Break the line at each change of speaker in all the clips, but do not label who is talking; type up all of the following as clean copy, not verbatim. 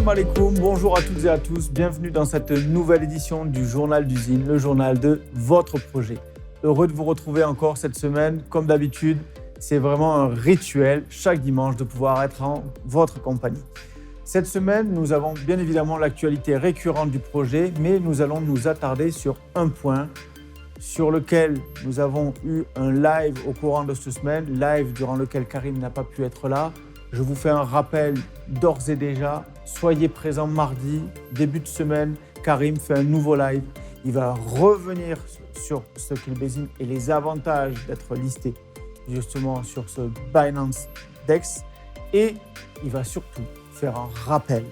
Salam alaikum, bonjour à toutes et à tous, bienvenue dans cette nouvelle édition du Journal du Zine, le journal de votre projet. Heureux de vous retrouver encore cette semaine, comme d'habitude, c'est vraiment un rituel chaque dimanche de pouvoir être en votre compagnie. Cette semaine, nous avons bien évidemment l'actualité récurrente du projet, mais nous allons nous attarder sur un point sur lequel nous avons eu un live au courant de cette semaine, live durant lequel Karim n'a pas pu être là. Je vous fais un rappel d'ores et déjà, soyez présents mardi, début de semaine, Karim fait un nouveau live. Il va revenir sur ce qu'est le Bézine et les avantages d'être listé justement sur ce Binance DEX. Et il va surtout faire un rappel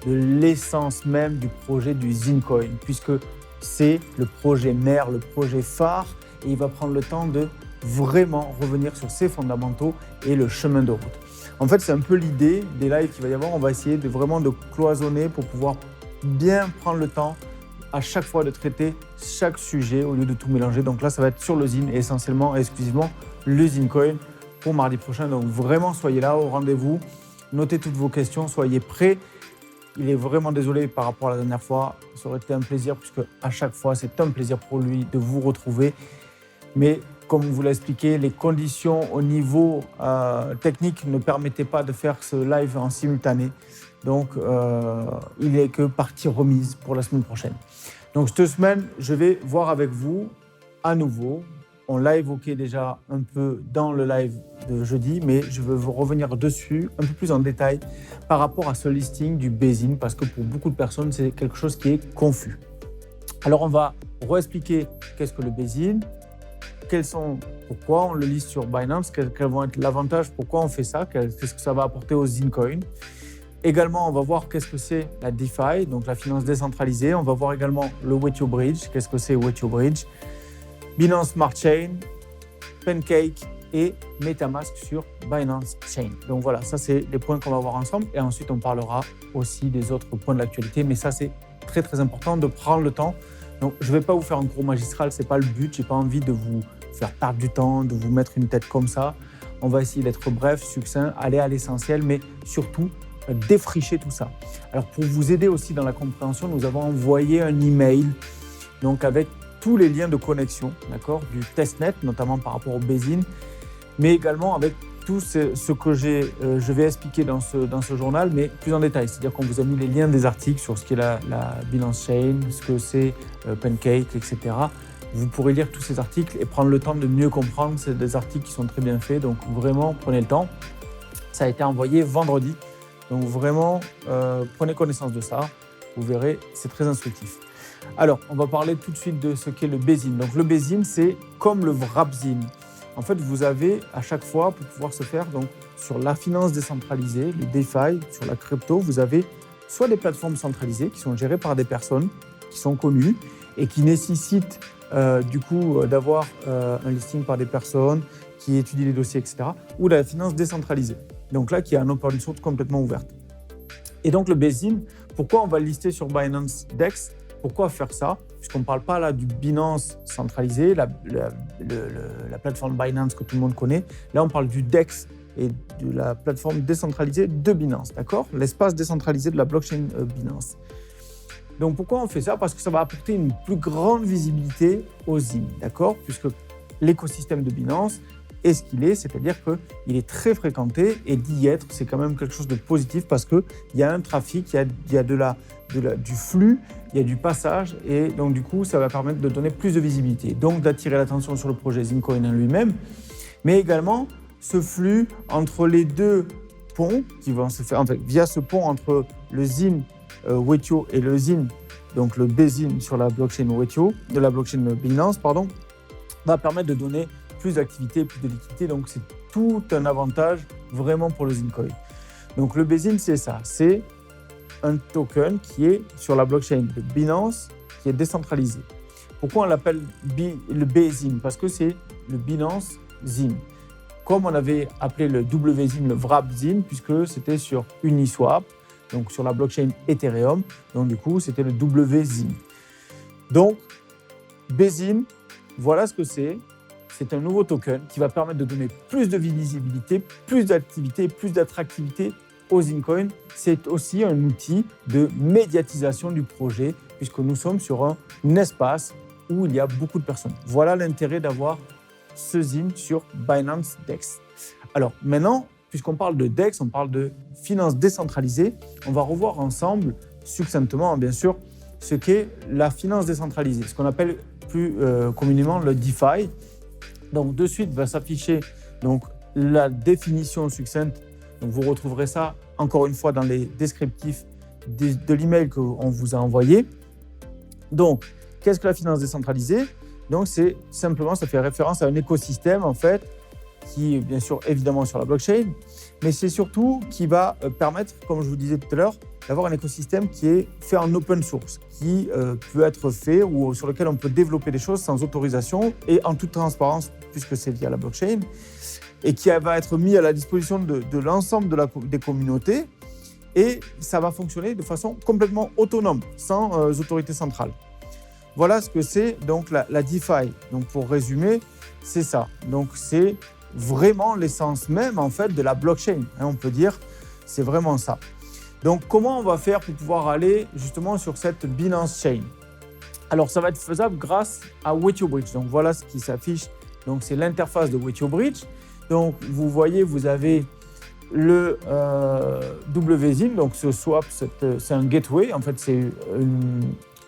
de l'essence même du projet du Zinecoin, puisque c'est le projet mère, le projet phare, et il va prendre le temps de vraiment revenir sur ses fondamentaux et le chemin de route. En fait, c'est un peu l'idée des lives qu'il va y avoir. On va essayer de vraiment de cloisonner pour pouvoir bien prendre le temps à chaque fois de traiter chaque sujet au lieu de tout mélanger. Donc là, ça va être sur le Zine et essentiellement et exclusivement le Zinecoin pour mardi prochain. Donc vraiment, soyez là au rendez-vous. Notez toutes vos questions, soyez prêts. Il est vraiment désolé par rapport à la dernière fois. Ça aurait été un plaisir puisque à chaque fois, c'est un plaisir pour lui de vous retrouver. Mais comme vous l'ai expliqué, les conditions au niveau technique ne permettaient pas de faire ce live en simultané. Donc, il n'est que partie remise pour la semaine prochaine. Donc, cette semaine, je vais voir avec vous à nouveau. On l'a évoqué déjà un peu dans le live de jeudi, mais je veux vous revenir dessus un peu plus en détail par rapport à ce listing du Bézine, parce que pour beaucoup de personnes, c'est quelque chose qui est confus. Alors, on va réexpliquer qu'est-ce que le Bézine, pourquoi on le liste sur Binance, quels vont être l'avantage, pourquoi on fait ça, qu'est-ce que ça va apporter aux Zinecoin. Également, on va voir qu'est-ce que c'est la DeFi, donc la finance décentralisée. On va voir également le Wethio Bridge, qu'est-ce que c'est Wethio Bridge, Binance Smart Chain, Pancake et MetaMask sur Binance Chain. Donc voilà, ça c'est les points qu'on va voir ensemble. Et ensuite, on parlera aussi des autres points de l'actualité. Mais ça, c'est très très important de prendre le temps. Donc, je ne vais pas vous faire un cours magistral, ce n'est pas le but. Je n'ai pas envie de vous faire perdre du temps, de vous mettre une tête comme ça. On va essayer d'être bref, succinct, aller à l'essentiel, mais surtout défricher tout ça. Alors, pour vous aider aussi dans la compréhension, nous avons envoyé un email donc avec tous les liens de connexion, d'accord, du testnet, notamment par rapport au Bézine, mais également avec tout ce que je vais expliquer dans ce journal, mais plus en détail. C'est-à-dire qu'on vous a mis les liens des articles sur ce qu'est la Binance Chain, ce que c'est Pancake, etc. Vous pourrez lire tous ces articles et prendre le temps de mieux comprendre. C'est des articles qui sont très bien faits, donc vraiment, prenez le temps. Ça a été envoyé vendredi, donc vraiment, prenez connaissance de ça. Vous verrez, c'est très instructif. Alors, on va parler tout de suite de ce qu'est le Bézine. Donc, le Bézine, c'est comme le Wrapzine. En fait, vous avez à chaque fois, pour pouvoir se faire, donc, sur la finance décentralisée, le DeFi, sur la crypto, vous avez soit des plateformes centralisées qui sont gérées par des personnes qui sont connues et qui nécessitent d'avoir un listing par des personnes qui étudient les dossiers, etc. Ou la finance décentralisée. Donc là, qui est un open source complètement ouverte. Et donc, le Bézine, pourquoi on va le lister sur Binance DEX ? Pourquoi faire ça ? Puisqu'on ne parle pas là du Binance centralisé, la plateforme Binance que tout le monde connaît. Là, on parle du DEX et de la plateforme décentralisée de Binance, d'accord ? L'espace décentralisé de la blockchain Binance. Donc, pourquoi on fait ça ? Parce que ça va apporter une plus grande visibilité aux Zine, d'accord ? Puisque l'écosystème de Binance est ce qu'il est, c'est-à-dire qu'il est très fréquenté et d'y être, c'est quand même quelque chose de positif parce qu'il y a un trafic, il y a du flux, il y a du passage et donc du coup, ça va permettre de donner plus de visibilité, donc d'attirer l'attention sur le projet Zinecoin en lui-même, mais également ce flux entre les deux ponts qui vont se faire, en fait, via ce pont entre le Zine Wethio et le Zine, donc le Bézine sur la blockchain Wethio, de la blockchain Binance, va permettre de donner plus d'activité, plus de liquidité. Donc, c'est tout un avantage vraiment pour le Zinecoin. Donc, le Bézine, c'est ça. C'est un token qui est sur la blockchain de Binance, qui est décentralisé. Pourquoi on l'appelle le Bézine ? Parce que c'est le Binance Zine. Comme on avait appelé le WZine, le Wrapzine, puisque c'était sur Uniswap, donc sur la blockchain Ethereum. Donc, du coup, c'était le WZine. Donc, Bézine, voilà ce que c'est. C'est un nouveau token qui va permettre de donner plus de visibilité, plus d'activité, plus d'attractivité OzinCoin, c'est aussi un outil de médiatisation du projet, puisque nous sommes sur un espace où il y a beaucoup de personnes. Voilà l'intérêt d'avoir ce ZIN sur Binance DEX. Alors maintenant, puisqu'on parle de DEX, on parle de finances décentralisées, on va revoir ensemble, succinctement bien sûr, ce qu'est la finance décentralisée, ce qu'on appelle plus communément le DeFi. Donc de suite va s'afficher donc, la définition succincte. Donc vous retrouverez ça encore une fois dans les descriptifs de l'email qu'on vous a envoyé. Donc, qu'est-ce que la finance décentralisée? Donc c'est simplement, ça fait référence à un écosystème en fait, qui est bien sûr évidemment sur la blockchain, mais c'est surtout qui va permettre, comme je vous disais tout à l'heure, d'avoir un écosystème qui est fait en open source, qui peut être fait ou sur lequel on peut développer des choses sans autorisation et en toute transparence, puisque c'est via la blockchain, et qui va être mis à la disposition de l'ensemble des communautés, et ça va fonctionner de façon complètement autonome, sans autorité centrale. Voilà ce que c'est donc la DeFi. Donc pour résumer, c'est ça. Donc c'est vraiment l'essence même en fait de la blockchain, hein, on peut dire, c'est vraiment ça. Donc comment on va faire pour pouvoir aller justement sur cette Binance Chain? Alors ça va être faisable grâce à Wethio Bridge. Donc voilà ce qui s'affiche. Donc c'est l'interface de Wethio Bridge. Donc vous voyez, vous avez le WZIN, donc ce swap, c'est un gateway, en fait c'est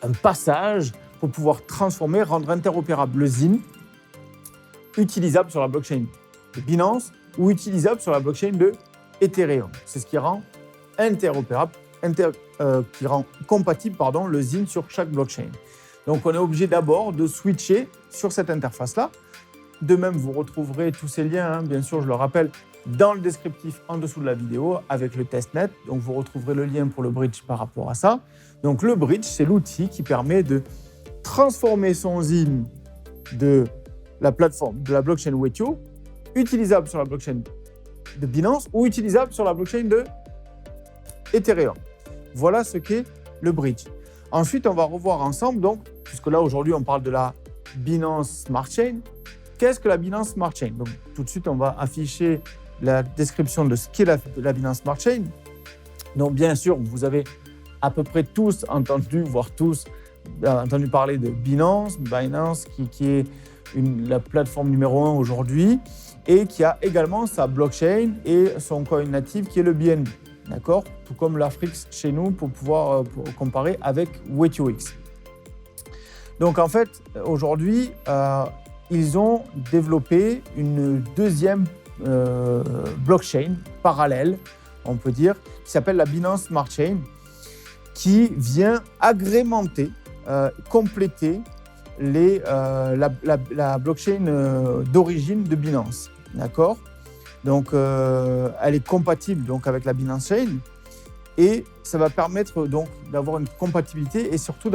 un passage pour pouvoir transformer, rendre interopérable le ZIN utilisable sur la blockchain de Binance ou utilisable sur la blockchain de Ethereum. C'est ce qui rend interopérable, qui rend compatible le ZIN sur chaque blockchain. Donc on est obligé d'abord de switcher sur cette interface-là. De même, vous retrouverez tous ces liens, bien sûr, je le rappelle, dans le descriptif en dessous de la vidéo avec le testnet. Donc vous retrouverez le lien pour le bridge par rapport à ça. Donc le bridge, c'est l'outil qui permet de transformer son ZIN de la plateforme, de la blockchain Wethio, utilisable sur la blockchain de Binance ou utilisable sur la blockchain de Ethereum. Voilà ce qu'est le bridge. Ensuite, on va revoir ensemble, donc, puisque là aujourd'hui on parle de la Binance Smart Chain. Qu'est-ce que la Binance Smart Chain? Donc tout de suite, on va afficher la description de ce qu'est la Binance Smart Chain. Donc bien sûr, vous avez à peu près tous entendu, voire tous entendu parler de Binance qui est la plateforme numéro 1 aujourd'hui et qui a également sa blockchain et son coin natif qui est le BNB. D'accord? Tout comme l'Afrix chez nous pour pouvoir comparer avec WethioX. Donc en fait, aujourd'hui, ils ont développé une deuxième blockchain parallèle, on peut dire, qui s'appelle la Binance Smart Chain, qui vient agrémenter, compléter la blockchain d'origine de Binance. D'accord? Donc, elle est compatible donc, avec la Binance Chain et ça va permettre donc, d'avoir une compatibilité et surtout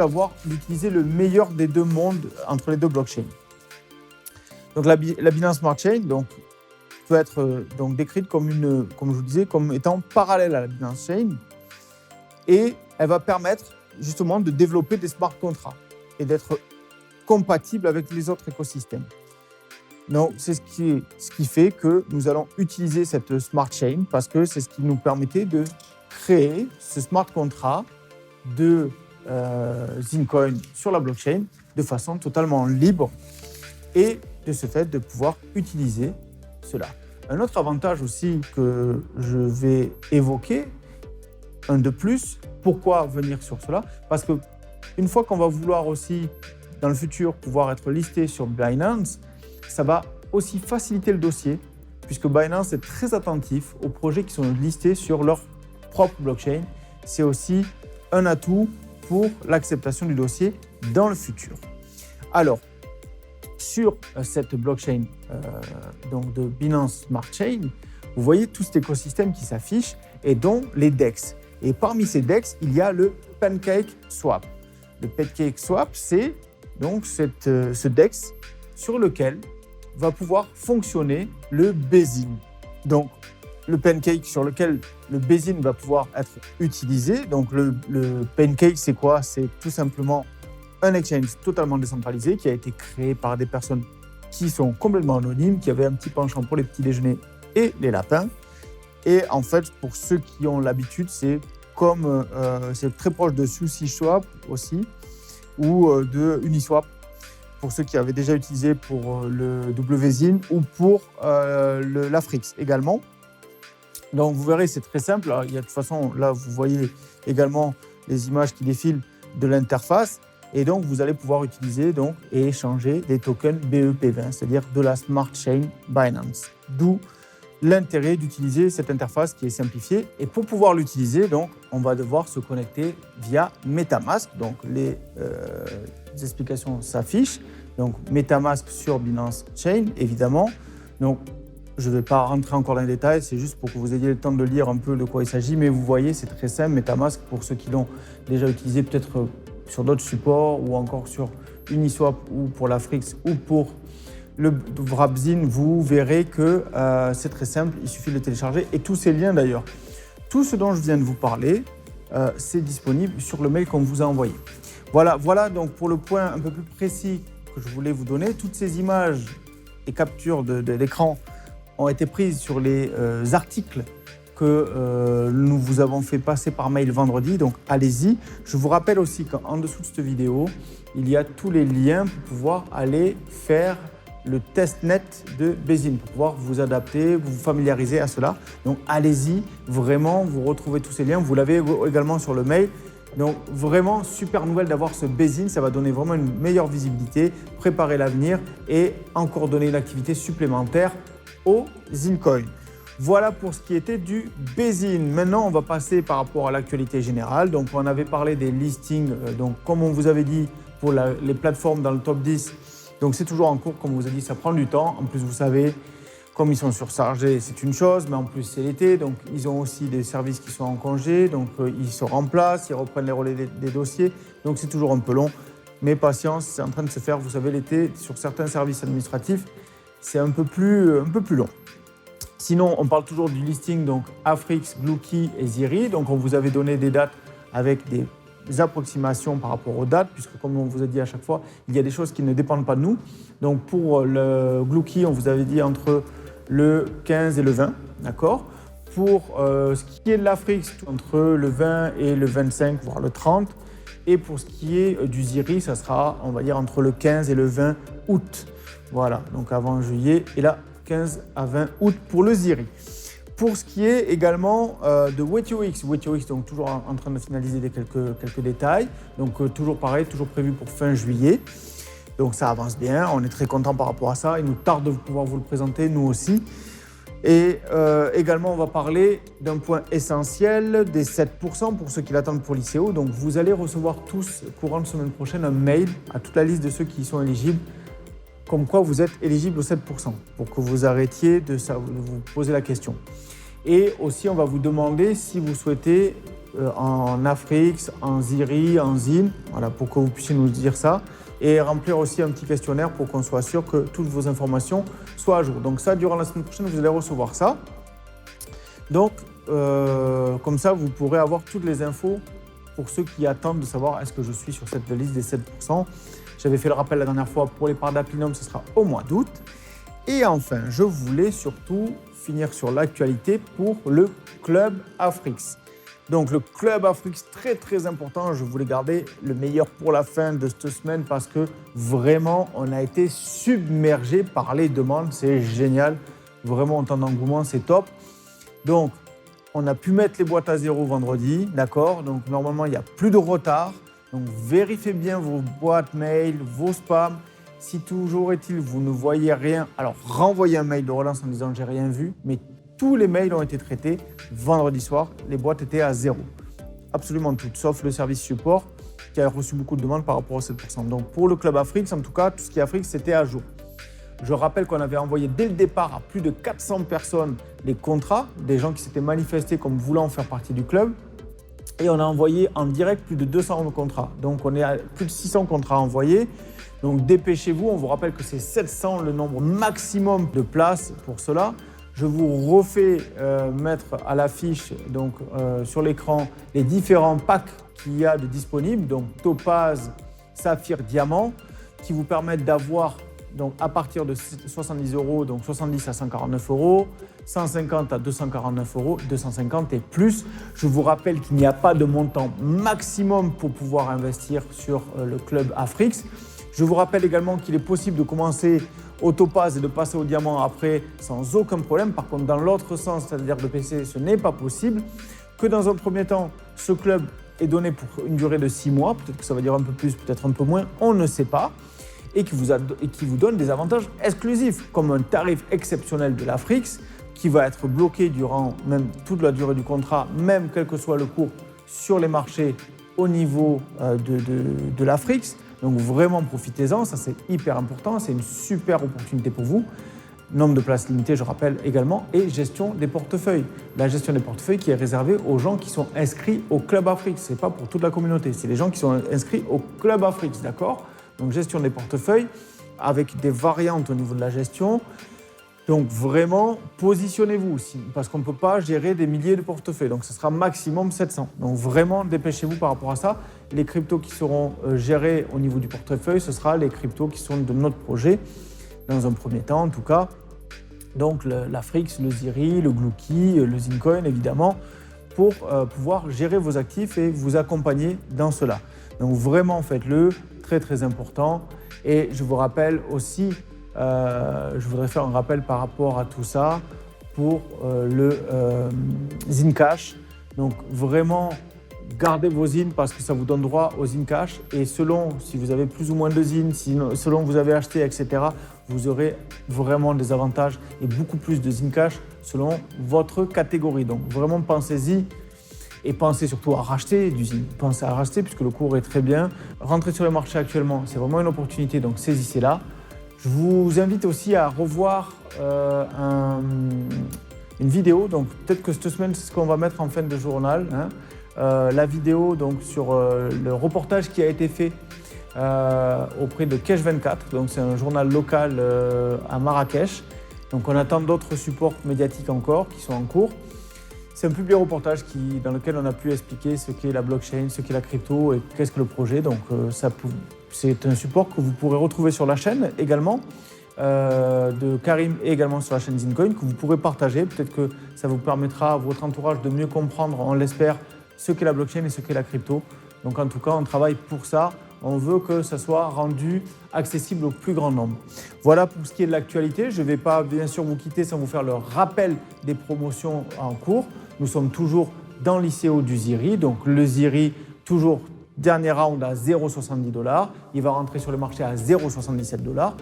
d'utiliser le meilleur des deux mondes entre les deux blockchains. Donc, la Binance Smart Chain donc, peut être donc, décrite comme je vous disais, comme étant parallèle à la Binance Chain et elle va permettre justement de développer des smart contracts et d'être compatible avec les autres écosystèmes. Donc, c'est ce qui fait que nous allons utiliser cette Smart Chain parce que c'est ce qui nous permettait de créer ce smart contract de ZinCoin sur la blockchain de façon totalement libre et de ce fait de pouvoir utiliser cela. Un autre avantage aussi que je vais évoquer, un de plus, pourquoi venir sur cela? Parce qu'une fois qu'on va vouloir aussi dans le futur pouvoir être listé sur Binance, ça va aussi faciliter le dossier puisque Binance est très attentif aux projets qui sont listés sur leur propre blockchain. C'est aussi un atout pour l'acceptation du dossier dans le futur. Alors, sur cette blockchain donc de Binance Smart Chain, vous voyez tout cet écosystème qui s'affiche et dont les DEX. Et parmi ces DEX, il y a le PancakeSwap. Le PancakeSwap, c'est donc ce DEX sur lequel va pouvoir fonctionner le BZIN. Donc, le Pancake sur lequel le BZIN va pouvoir être utilisé. Donc, le Pancake, c'est quoi? C'est tout simplement un exchange totalement décentralisé qui a été créé par des personnes qui sont complètement anonymes, qui avaient un petit penchant pour les petits déjeuners et les lapins. Et en fait, pour ceux qui ont l'habitude, c'est c'est très proche de SushiSwap aussi ou de Uniswap pour ceux qui avaient déjà utilisé pour le WZIN ou pour l'Afrix également. Donc vous verrez, c'est très simple. Alors, il y a de toute façon, là, vous voyez également les images qui défilent de l'interface. Et donc, vous allez pouvoir utiliser et échanger des tokens BEP20, c'est-à-dire de la Smart Chain Binance. D'où l'intérêt d'utiliser cette interface qui est simplifiée. Et pour pouvoir l'utiliser, donc, on va devoir se connecter via MetaMask. Donc, les explications s'affichent. Donc, MetaMask sur Binance Chain, évidemment. Donc, je ne vais pas rentrer encore dans les détails, c'est juste pour que vous ayez le temps de lire un peu de quoi il s'agit. Mais vous voyez, c'est très simple. MetaMask, pour ceux qui l'ont déjà utilisé, peut-être sur d'autres supports ou encore sur Uniswap ou pour l'Afrix ou pour le Wrapzin, vous verrez que c'est très simple, il suffit de le télécharger. Et tous ces liens d'ailleurs, tout ce dont je viens de vous parler, c'est disponible sur le mail qu'on vous a envoyé. Voilà donc pour le point un peu plus précis que je voulais vous donner. Toutes ces images et captures d'écran ont été prises sur les articles que nous vous avons fait passer par mail vendredi, donc allez-y. Je vous rappelle aussi qu'en dessous de cette vidéo, il y a tous les liens pour pouvoir aller faire le testnet de Bezin, pour pouvoir vous adapter, vous familiariser à cela. Donc allez-y, vraiment, vous retrouvez tous ces liens. Vous l'avez également sur le mail. Donc vraiment, super nouvelle d'avoir ce Bezin, ça va donner vraiment une meilleure visibilité, préparer l'avenir et encore donner une activité supplémentaire au Zincoin. Voilà pour ce qui était du Bezin. Maintenant, on va passer par rapport à l'actualité générale. Donc, on avait parlé des listings. Donc, comme on vous avait dit, pour les plateformes dans le top 10. Donc, c'est toujours en cours. Comme on vous a dit, ça prend du temps. En plus, vous savez, comme ils sont surchargés, c'est une chose. Mais en plus, c'est l'été. Donc, ils ont aussi des services qui sont en congé. Donc, ils se remplacent. Ils reprennent les relais des dossiers. Donc, c'est toujours un peu long. Mais patience, c'est en train de se faire. Vous savez, l'été, sur certains services administratifs, c'est un peu plus long. Sinon, on parle toujours du listing, donc Afrix, Gluki et Ziri. Donc, on vous avait donné des dates avec des approximations par rapport aux dates, puisque comme on vous a dit à chaque fois, il y a des choses qui ne dépendent pas de nous. Donc, pour le Gluki, on vous avait dit entre le 15 et le 20, d'accord ? Pour ce qui est de l'Afrix, entre le 20 et le 25, voire le 30. Et pour ce qui est du Ziri, ça sera, on va dire, entre le 15 et le 20 août. Voilà, donc avant juillet. Et là, 15 à 20 août pour le Ziri. Pour ce qui est également de WetUX, donc toujours en train de finaliser quelques détails. Donc toujours pareil, toujours prévu pour fin juillet. Donc ça avance bien, on est très content par rapport à ça. Il nous tarde de pouvoir vous le présenter, nous aussi. Et également, on va parler d'un point essentiel, des 7% pour ceux qui l'attendent pour l'ICO. Donc vous allez recevoir tous, courant de semaine prochaine, un mail à toute la liste de ceux qui y sont éligibles, comme quoi vous êtes éligible aux 7%, pour que vous arrêtiez de vous poser la question. Et aussi, on va vous demander si vous souhaitez en Afrix, en Ziri, en Zin, voilà, pour que vous puissiez nous dire ça, et remplir aussi un petit questionnaire pour qu'on soit sûr que toutes vos informations soient à jour. Donc ça, durant la semaine prochaine, vous allez recevoir ça. Donc, comme ça, vous pourrez avoir toutes les infos pour ceux qui attendent de savoir est-ce que je suis sur cette liste des 7%. J'avais fait le rappel la dernière fois, pour les parts d'Aplinum, ce sera au mois d'août. Et enfin, je voulais surtout finir sur l'actualité pour le Club Afrix. Donc le Club Afrix, très très important, je voulais garder le meilleur pour la fin de cette semaine parce que vraiment, on a été submergé par les demandes, c'est génial. Vraiment, en temps d'engouement, c'est top. Donc, on a pu mettre les boîtes à zéro vendredi, d'accord ? Donc normalement, il n'y a plus de retard. Donc, vérifiez bien vos boîtes mail, vos spams. Si toujours est-il, vous ne voyez rien, alors renvoyez un mail de relance en disant « j'ai rien vu ». Mais tous les mails ont été traités vendredi soir. Les boîtes étaient à zéro. Absolument toutes, sauf le service support qui a reçu beaucoup de demandes par rapport aux 7%. Donc, pour le Club Afrix, en tout cas, tout ce qui est Afrix, c'était à jour. Je rappelle qu'on avait envoyé dès le départ à plus de 400 personnes les contrats, des gens qui s'étaient manifestés comme voulant faire partie du club. Et on a envoyé en direct plus de 200 contrats. Donc, on est à plus de 600 contrats envoyés. Donc, dépêchez-vous. On vous rappelle que c'est 700 le nombre maximum de places pour cela. Je vous refais mettre à l'affiche, donc sur l'écran, les différents packs qu'il y a de disponibles. Donc, Topaz, Saphir, Diamant, qui vous permettent d'avoir donc à partir de 70 euros, donc 70 à 149 euros, 150 à 249 euros, 250 et plus. Je vous rappelle qu'il n'y a pas de montant maximum pour pouvoir investir sur le club Afrix. Je vous rappelle également qu'il est possible de commencer au topaz et de passer au diamant après sans aucun problème. Par contre, dans l'autre sens, c'est-à-dire de PC, ce n'est pas possible. Que dans un premier temps, ce club est donné pour une durée de 6 mois. Peut-être que ça va dire un peu plus, peut-être un peu moins, on ne sait pas. Et qui vous donne des avantages exclusifs, comme un tarif exceptionnel de l'Afrix, qui va être bloqué durant même toute la durée du contrat, même quel que soit le cours sur les marchés au niveau de l'Afrix. Donc vraiment profitez-en, ça c'est hyper important, c'est une super opportunité pour vous. Nombre de places limitées, je rappelle également, et gestion des portefeuilles. La gestion des portefeuilles qui est réservée aux gens qui sont inscrits au Club Afrix. Ce n'est pas pour toute la communauté, c'est les gens qui sont inscrits au Club Afrix, d'accord ? Donc gestion des portefeuilles avec des variantes au niveau de la gestion. Donc vraiment, positionnez-vous aussi, parce qu'on ne peut pas gérer des milliers de portefeuilles. Donc ce sera maximum 700. Donc vraiment, dépêchez-vous par rapport à ça. Les cryptos qui seront gérés au niveau du portefeuille, ce sera les cryptos qui sont de notre projet, dans un premier temps en tout cas. Donc l'Afrix, le Ziri, le Gluki, le Zincoin évidemment, pour pouvoir gérer vos actifs et vous accompagner dans cela. Donc vraiment, faites-le, très très important. Et je vous rappelle aussi, je voudrais faire un rappel par rapport à tout ça pour le Zincash. Donc vraiment, gardez vos zins parce que ça vous donne droit au Zincash. Et selon si vous avez plus ou moins de zins, selon vous avez acheté, etc., vous aurez vraiment des avantages et beaucoup plus de Zincash selon votre catégorie. Donc vraiment, pensez-y. Et pensez surtout à racheter du zine. Pensez à racheter puisque le cours est très bien. Rentrez sur le marché actuellement, c'est vraiment une opportunité, donc saisissez-la. Je vous invite aussi à revoir une vidéo. Donc peut-être que cette semaine, c'est ce qu'on va mettre en fin de journal. La vidéo donc, sur le reportage qui a été fait auprès de Cash 24. Donc c'est un journal local à Marrakech. Donc on attend d'autres supports médiatiques encore qui sont en cours. C'est un public reportage dans lequel on a pu expliquer ce qu'est la blockchain, ce qu'est la crypto et qu'est-ce que le projet. Donc c'est un support que vous pourrez retrouver sur la chaîne également de Karim et également sur la chaîne Zincoin que vous pourrez partager. Peut-être que ça vous permettra à votre entourage de mieux comprendre, on l'espère, ce qu'est la blockchain et ce qu'est la crypto. Donc en tout cas, on travaille pour ça. On veut que ça soit rendu accessible au plus grand nombre. Voilà pour ce qui est de l'actualité. Je ne vais pas bien sûr vous quitter sans vous faire le rappel des promotions en cours. Nous sommes toujours dans l'ICO du Ziri. Donc le Ziri, toujours dernier round à 0,70$. Il va rentrer sur le marché à 0,77$. Donc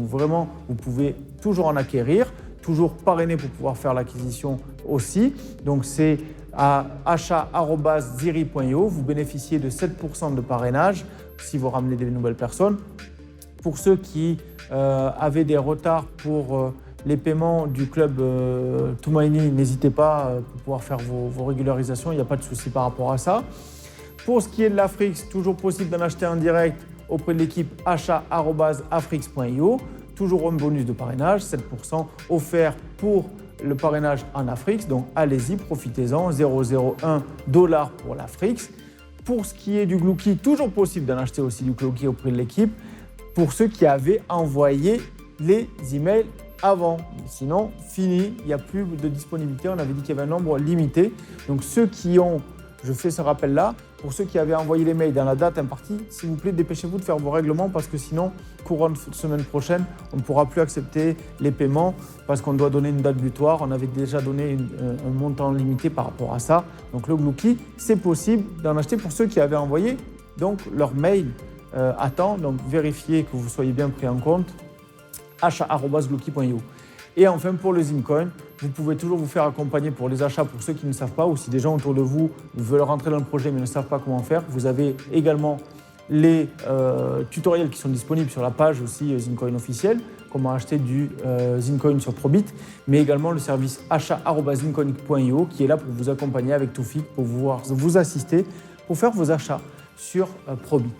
vraiment, vous pouvez toujours en acquérir, toujours parrainer pour pouvoir faire l'acquisition aussi. Donc c'est à achat@ziri.io. Vous bénéficiez de 7% de parrainage si vous ramenez des nouvelles personnes. Pour ceux qui avaient des retards pour les paiements du club Tumaini, n'hésitez pas pour pouvoir faire vos régularisations, il n'y a pas de souci par rapport à ça. Pour ce qui est de l'Afrix, toujours possible d'en acheter en direct auprès de l'équipe achat@afrix.io. Toujours un bonus de parrainage, 7% offert pour le parrainage en Afrix. Donc allez-y, profitez-en, 0,01$ pour l'Afrix. Pour ce qui est du Gluki, toujours possible d'en acheter aussi du Gluki auprès de l'équipe pour ceux qui avaient envoyé les emails avant. Sinon, fini, il n'y a plus de disponibilité. On avait dit qu'il y avait un nombre limité. Donc ceux qui ont, je fais ce rappel-là, pour ceux qui avaient envoyé les mails dans la date impartie, s'il vous plaît, dépêchez-vous de faire vos règlements parce que sinon, courant de semaine prochaine, on ne pourra plus accepter les paiements parce qu'on doit donner une date butoir. On avait déjà donné un montant limité par rapport à ça. Donc le Gluki, c'est possible d'en acheter pour ceux qui avaient envoyé donc, leur mail à temps. Donc vérifiez que vous soyez bien pris en compte. achat@gluki.io. Et enfin, pour le Zincoin, vous pouvez toujours vous faire accompagner pour les achats pour ceux qui ne savent pas ou si des gens autour de vous veulent rentrer dans le projet mais ne savent pas comment faire. Vous avez également les tutoriels qui sont disponibles sur la page aussi Zincoin officielle, comment acheter du Zincoin sur Probit, mais également le service achat@zincoin.io qui est là pour vous accompagner avec Toufik, pour vous assister, pour faire vos achats sur Probit.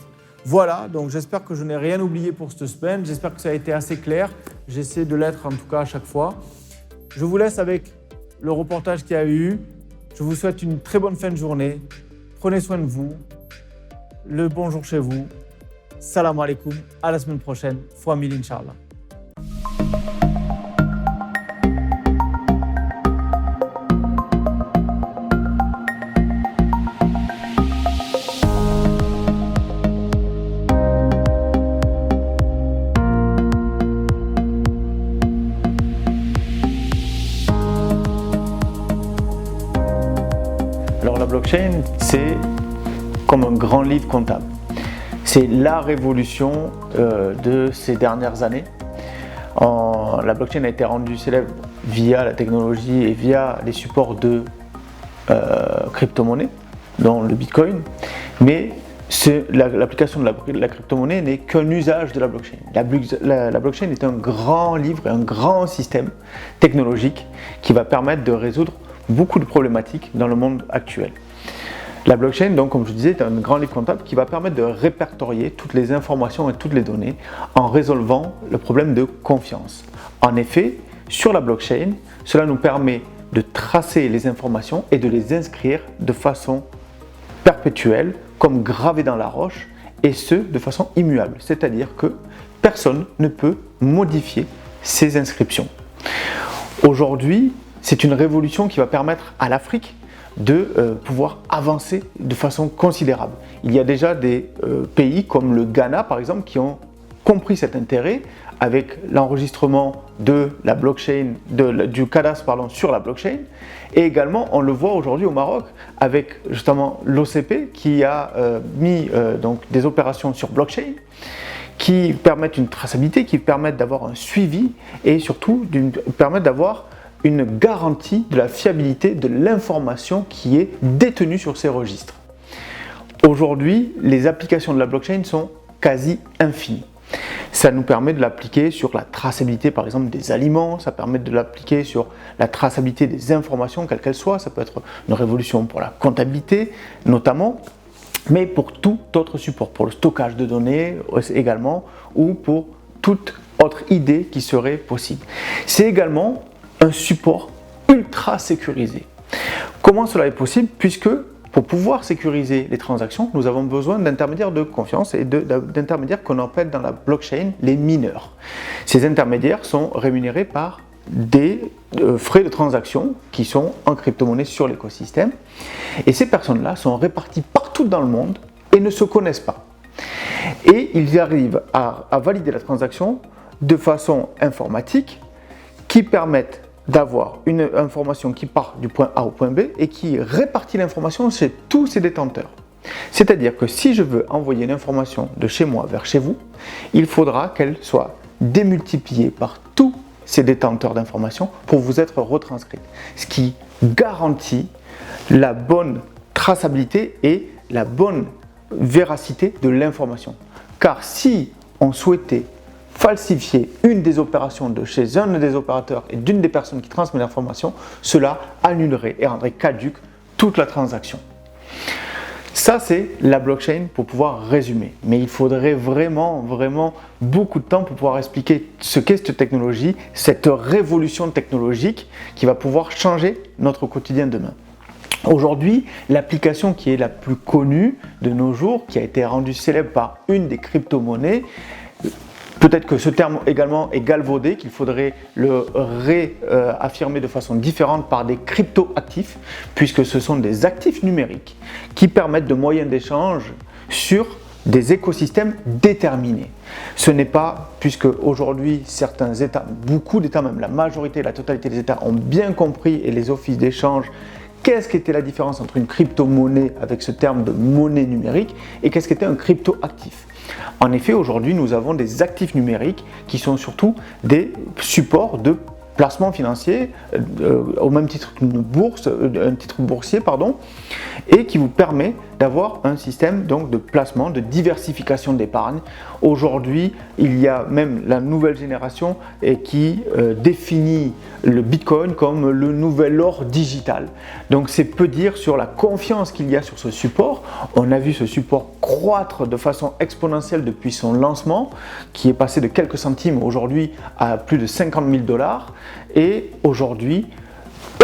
Voilà, donc j'espère que je n'ai rien oublié pour cette semaine. J'espère que ça a été assez clair. J'essaie de l'être en tout cas à chaque fois. Je vous laisse avec le reportage qu'il y a eu. Je vous souhaite une très bonne fin de journée. Prenez soin de vous. Le bonjour chez vous. Salam alaikum. À la semaine prochaine. Fois mille, Inch'Allah. blockchain, c'est comme un grand livre comptable. C'est la révolution de ces dernières années. La blockchain a été rendue célèbre via la technologie et via les supports de crypto-monnaies, dont le Bitcoin, mais l'application de la crypto-monnaie n'est qu'un usage de la blockchain. La blockchain est un grand livre et un grand système technologique qui va permettre de résoudre beaucoup de problématiques dans le monde actuel. La blockchain, donc, comme je disais, est un grand livre comptable qui va permettre de répertorier toutes les informations et toutes les données en résolvant le problème de confiance. En effet, sur la blockchain, cela nous permet de tracer les informations et de les inscrire de façon perpétuelle, comme gravées dans la roche, et ce, de façon immuable. C'est-à-dire que personne ne peut modifier ces inscriptions. Aujourd'hui, c'est une révolution qui va permettre à l'Afrique de pouvoir avancer de façon considérable. Il y a déjà des pays comme le Ghana, par exemple, qui ont compris cet intérêt avec l'enregistrement de la blockchain, du cadastre sur la blockchain. Et également, on le voit aujourd'hui au Maroc avec justement l'OCP qui a mis donc des opérations sur blockchain qui permettent une traçabilité, qui permettent d'avoir un suivi et surtout permettent d'avoir une garantie de la fiabilité de l'information qui est détenue sur ces registres. Aujourd'hui, les applications de la blockchain sont quasi infinies. Ça nous permet de l'appliquer sur la traçabilité par exemple des aliments, ça permet de l'appliquer sur la traçabilité des informations, quelles qu'elles soient, ça peut être une révolution pour la comptabilité notamment, mais pour tout autre support, pour le stockage de données également, ou pour toute autre idée qui serait possible. C'est également un support ultra sécurisé. Comment cela est possible? Puisque pour pouvoir sécuriser les transactions, nous avons besoin d'intermédiaires de confiance et d'intermédiaires qu'on appelle dans la blockchain les mineurs. Ces intermédiaires sont rémunérés par des frais de transaction qui sont en crypto-monnaie sur l'écosystème. Et ces personnes-là sont réparties partout dans le monde et ne se connaissent pas. Et ils arrivent à valider la transaction de façon informatique qui permettent d'avoir une information qui part du point A au point B et qui répartit l'information chez tous ses détenteurs. C'est-à-dire que si je veux envoyer une information de chez moi vers chez vous, il faudra qu'elle soit démultipliée par tous ces détenteurs d'informations pour vous être retranscrite. Ce qui garantit la bonne traçabilité et la bonne véracité de l'information. Car si on souhaitait falsifier une des opérations de chez un des opérateurs et d'une des personnes qui transmet l'information, cela annulerait et rendrait caduque toute la transaction. Ça, c'est la blockchain pour pouvoir résumer. Mais il faudrait vraiment beaucoup de temps pour pouvoir expliquer ce qu'est cette technologie, cette révolution technologique qui va pouvoir changer notre quotidien demain. Aujourd'hui, l'application qui est la plus connue de nos jours, qui a été rendue célèbre par une des crypto-monnaies, peut-être que ce terme également est galvaudé, qu'il faudrait le réaffirmer de façon différente par des crypto-actifs, puisque ce sont des actifs numériques qui permettent de moyens d'échange sur des écosystèmes déterminés. Ce n'est pas, puisque aujourd'hui certains États, beaucoup d'États même, la majorité, la totalité des États ont bien compris et les offices d'échange, qu'est-ce qu'était la différence entre une crypto-monnaie avec ce terme de monnaie numérique et qu'est-ce qu'était un crypto-actif. En effet, aujourd'hui, nous avons des actifs numériques qui sont surtout des supports de placement financier au même titre qu'une bourse, un titre boursier, et qui vous permet d'avoir un système donc de placement, de diversification d'épargne. Aujourd'hui, il y a même la nouvelle génération qui définit le Bitcoin comme le nouvel or digital. Donc c'est peu dire sur la confiance qu'il y a sur ce support. On a vu ce support croître de façon exponentielle depuis son lancement, qui est passé de quelques centimes aujourd'hui à plus de 50 000 $. Et aujourd'hui,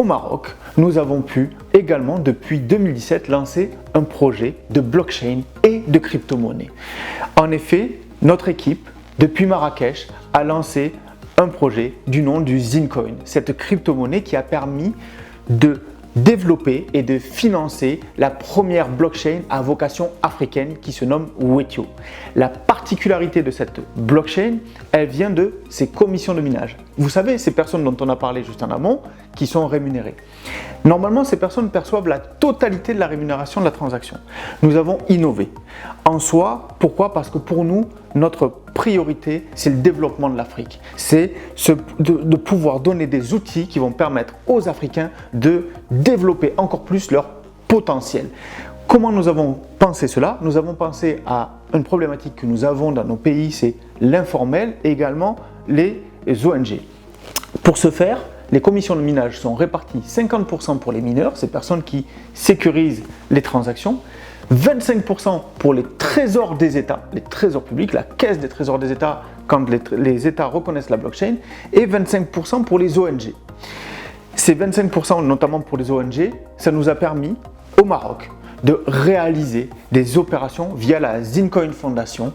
au Maroc, nous avons pu également, depuis 2017, lancer un projet de blockchain et de crypto-monnaie. En effet, notre équipe, depuis Marrakech, a lancé un projet du nom du Zincoin, cette crypto-monnaie qui a permis de
développer et de financer la première blockchain à vocation africaine qui se nomme Wetio. La particularité de cette blockchain, elle vient de ses commissions de minage. Vous savez, ces personnes dont on a parlé juste en amont, qui sont rémunérées. Normalement, ces personnes perçoivent la totalité de la rémunération de la transaction. Nous avons innové. En soi, pourquoi? Parce que pour nous, notre priorité, c'est le développement de l'Afrique. C'est de pouvoir donner des outils qui vont permettre aux Africains de développer encore plus leur potentiel. Comment nous avons pensé cela? Nous avons pensé à une problématique que nous avons dans nos pays, c'est l'informel et également les ONG. Pour ce faire, les commissions de minage sont réparties 50% pour les mineurs, ces personnes qui sécurisent les transactions, 25% pour les trésors des États, les trésors publics, la caisse des trésors des États quand les États reconnaissent la blockchain, et 25% pour les ONG. Ces 25%, notamment pour les ONG, ça nous a permis au Maroc de réaliser des opérations via la Zincoin Foundation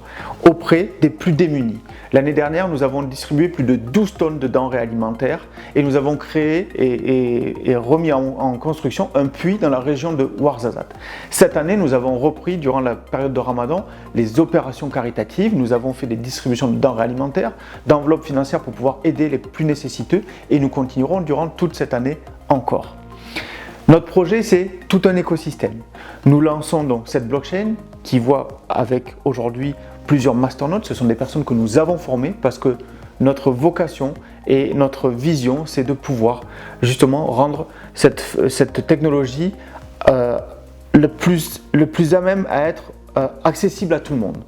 auprès des plus démunis. L'année dernière, nous avons distribué plus de 12 tonnes de denrées alimentaires et nous avons créé et remis en construction un puits dans la région de Ouarzazate. Cette année, nous avons repris durant la période de Ramadan les opérations caritatives. Nous avons fait des distributions de denrées alimentaires, d'enveloppes financières pour pouvoir aider les plus nécessiteux et nous continuerons durant toute cette année encore. Notre projet, c'est tout un écosystème. Nous lançons donc cette blockchain qui voit avec aujourd'hui plusieurs masternodes. Ce sont des personnes que nous avons formées parce que notre vocation et notre vision, c'est de pouvoir justement rendre cette technologie le plus à même à être accessible à tout le monde.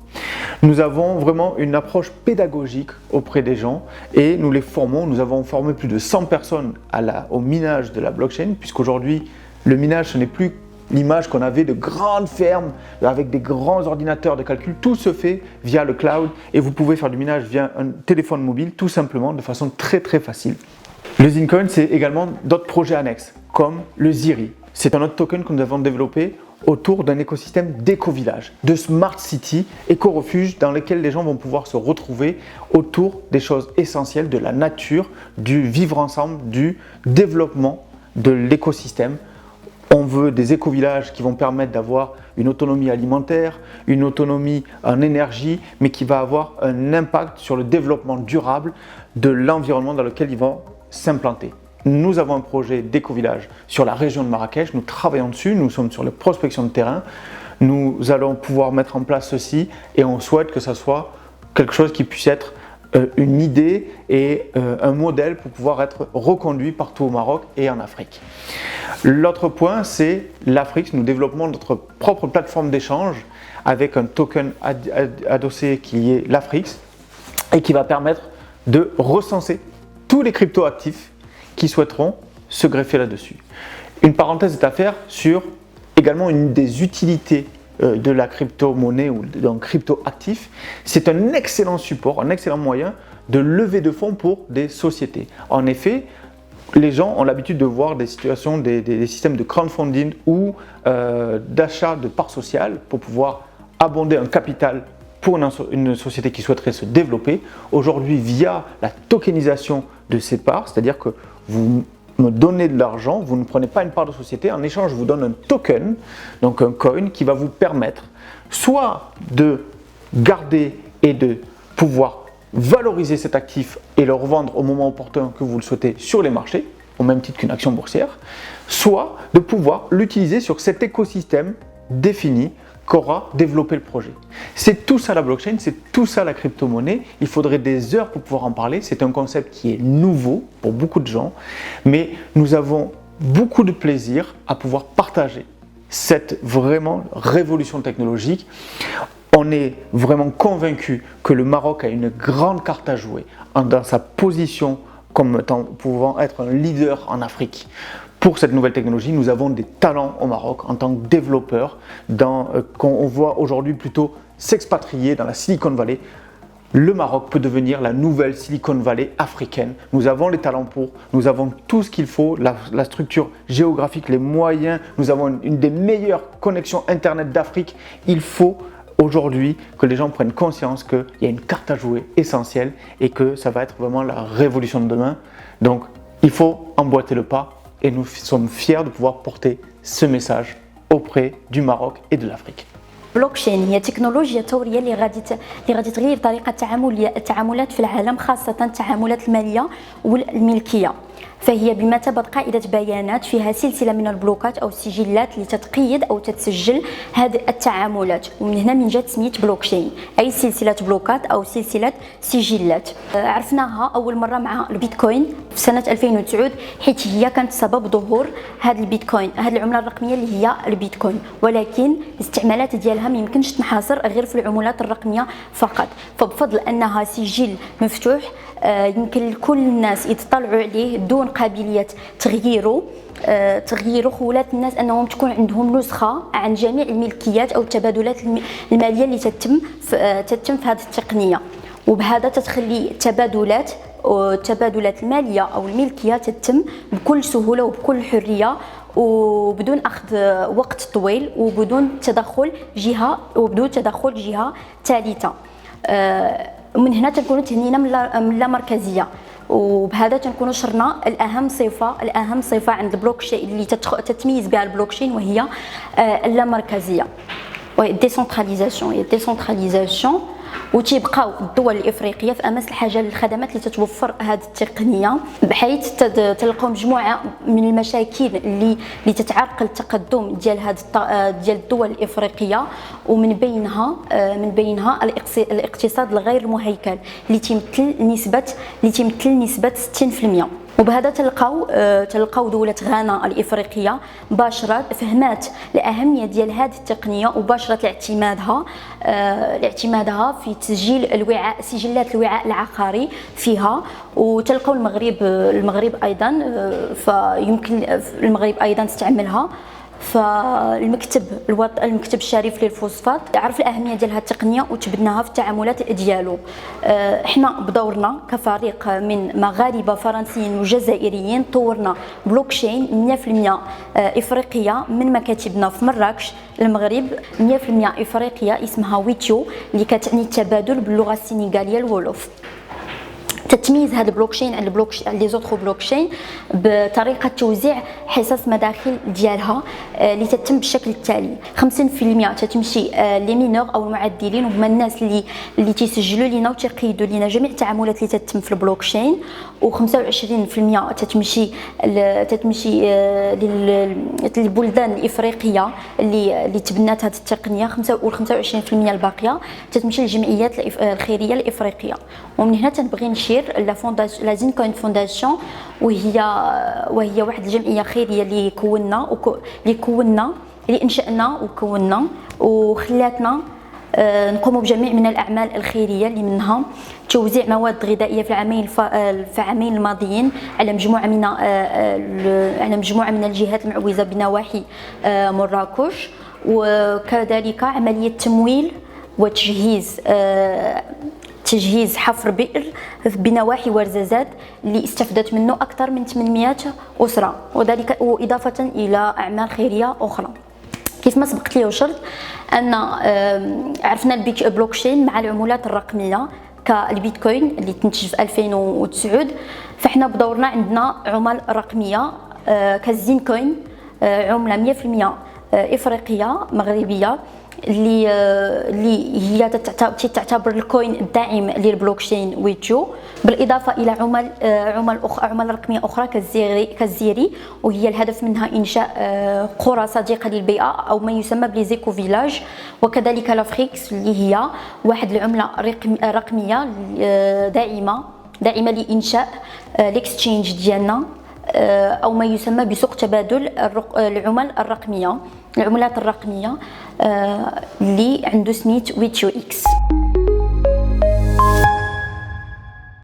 Nous avons vraiment une approche pédagogique auprès des gens et nous les formons. Nous avons formé plus de 100 personnes au minage de la blockchain, puisqu'aujourd'hui, le minage, ce n'est plus l'image qu'on avait de grandes fermes avec des grands ordinateurs de calcul. Tout se fait via le cloud et vous pouvez faire du minage via un téléphone mobile, tout simplement, de façon très très facile. Le Zincoin, c'est également d'autres projets annexes, comme le Ziri. C'est un autre token que nous avons développé autour d'un écosystème d'éco-village, de smart city, éco-refuge dans lesquels les gens vont pouvoir se retrouver autour des choses essentielles de la nature, du vivre ensemble, du développement de l'écosystème. On veut des éco-villages qui vont permettre d'avoir une autonomie alimentaire, une autonomie en énergie, mais qui va avoir un impact sur le développement durable de l'environnement dans lequel ils vont s'implanter. Nous avons un projet d'éco-village sur la région de Marrakech, nous travaillons dessus, nous sommes sur la prospection de terrain, nous allons pouvoir mettre en place ceci et on souhaite que ça soit quelque chose qui puisse être une idée et un modèle pour pouvoir être reconduit partout au Maroc et en Afrique. L'autre point, c'est l'Afrique. Nous développons notre propre plateforme d'échange avec un token adossé qui est l'Afrique et qui va permettre de recenser tous les crypto-actifs qui souhaiteront se greffer là-dessus. Une parenthèse est à faire sur également une des utilités de la crypto-monnaie ou d'un crypto-actif. C'est un excellent support, un excellent moyen de lever de fonds pour des sociétés. En effet, les gens ont l'habitude de voir des situations, des systèmes de crowdfunding ou d'achat de parts sociales pour pouvoir abonder un capital pour une société qui souhaiterait se développer. Aujourd'hui, via la tokenisation de ces parts, c'est-à-dire que vous me donnez de l'argent, vous ne prenez pas une part de société, en échange je vous donne un token, donc un coin qui va vous permettre soit de garder et de pouvoir valoriser cet actif et le revendre au moment opportun que vous le souhaitez sur les marchés, au même titre qu'une action boursière, soit de pouvoir l'utiliser sur cet écosystème défini qu'aura développé le projet. C'est tout ça la blockchain, c'est tout ça la crypto-monnaie. Il faudrait des heures pour pouvoir en parler. C'est un concept qui est nouveau pour beaucoup de gens, mais nous avons beaucoup de plaisir à pouvoir partager cette vraiment révolution technologique. On est vraiment convaincu que le Maroc a une grande carte à jouer dans sa position comme pouvant être un leader en Afrique. Pour cette nouvelle technologie, nous avons des talents au Maroc en tant que développeurs, qu'on voit aujourd'hui plutôt s'expatrier dans la Silicon Valley. Le Maroc peut devenir la nouvelle Silicon Valley africaine. Nous avons les talents pour, nous avons tout ce qu'il faut, la structure géographique, les moyens, nous avons une des meilleures connexions Internet d'Afrique. Il faut aujourd'hui que les gens prennent conscience qu'il y a une carte à jouer essentielle et que ça va être vraiment la révolution de demain. Donc, il faut emboîter le pas et nous sommes fiers de pouvoir porter ce message auprès du Maroc et de l'Afrique.
بلوكشين هي تكنولوجيا ثوريه اللي غادي تغير طريقه التعاملات في العالم، خاصه التعاملات الماليه والملكيه. فهي بمثابة قاعدة بيانات فيها سلسلة من البلوكات أو السجلات لتتقيد أو تتسجل هذه التعاملات، ومن هنا من جات سميت بلوكشين، أي سلسلة بلوكات أو سلسلة سجلات. عرفناها أول مرة مع البيتكوين في سنة 2009، حيث هي كانت سبب ظهور هذا البيتكوين، هذه العملة الرقمية اللي هي البيتكوين، ولكن الاستعمالات ديالها ما يمكنش تنحصر غير في العملات الرقمية فقط. فبفضل أنها سجل مفتوح يمكن لكل الناس يتطلعوا عليه دون قابلية تغييره. خولات الناس انهم تكون عندهم نسخه عن جميع الملكيات او التبادلات الماليه اللي تتم في هذه التقنيه، وبهذا تتخلي التبادلات الماليه او الملكيه تتم بكل سهوله وبكل حريه وبدون اخذ وقت طويل وبدون تدخل جهه ثالثه. ومن هنا تكون تهنينا من لا مركزيه، وبهذا تنكونوا شرنا الاهم صفه عند البلوكشين اللي تتميز بها البلوكشين، وهي اللامركزيه الديسونتراليزاسيون. وتيبقاو الدول الافريقيه في امس الحاجه للخدمات اللي تتوفر هذه التقنيه، بحيث تلقاو مجموعه من المشاكل اللي تتعرقل التقدم ديال الدول الافريقيه، ومن بينها الاقتصاد الغير المهيكل اللي تمثل نسبه 60%. وبهذا تلقاو دولة غانا الإفريقية فهمات الأهمية ديال هذه التقنية وباشرت لاعتمادها في تسجيل سجلات الوعاء العقاري فيها. وتلقاو المغرب أيضا، فيمكن المغرب أيضا تستعملها. فالمكتب الشريف للفوسفات عرف الاهميه ديال هذه التقنيه وتبناها في التعاملات ديالو. احنا بدورنا كفريق من مغاربه فرنسيين وجزائريين طورنا بلوكشين 100% افريقيه من مكاتبنا في مراكش المغرب، 100% افريقيه، اسمها ويتيو اللي كتعني التبادل باللغه السنغاليه الولوف. تتميز هذا البلوكشين عن لي زوطخ بلوكشين بطريقه توزيع حصص مداخل ديالها اللي تتم بالشكل التالي: 50% تتمشي لي مينور او المعدلين، وهما الناس اللي تيسجلوا لينا وتيقيدوا لينا جميع التعاملات اللي تتم في البلوكشين، و25% تتمشي للبلدان الافريقيه اللي تبنات هذه التقنيه، و25% الباقيه تتمشي للجمعيات الخيريه الافريقيه. ومن هنا تنبغي نشير لا زينكوين فونداسيون، وهي واحد الجمعيه خيريه اللي انشأنا وكونا وخلاتنا نقوم بجميع من الاعمال الخيريه، اللي منها توزيع مواد غذائيه في العامين الماضيين على مجموعه من الجهات المعوزه بنواحي مراكش، وكذلك عمليه تمويل وتجهيز حفر بئر بنواحي ورزازات اللي استفدت منه أكثر من 800 أسرة، وذلك وإضافة إلى أعمال خيرية أخرى. كيف ما سبقت لي وشرت أن عرفنا البلوكشين مع العملات الرقمية كالبيتكوين اللي تنتج في 2009، فإحنا بدورنا عندنا عمل رقمية كالزينكوين، عملة 100% إفريقية مغربية اللي هي تعتبر الكوين الداعم للبلوكشين ويتيو، بالاضافه الى عمل رقميه اخرى كالزيري، وهي الهدف منها انشاء قرى صديقه للبيئه او ما يسمى بليزيكو فيلاج، وكذلك لافريكس اللي هي واحد العمله رقميه داعمه لانشاء الاكسشينج ديالنا او ما يسمى بسوق تبادل العملات الرقميه اللي عنده سميت ويتيو اكس.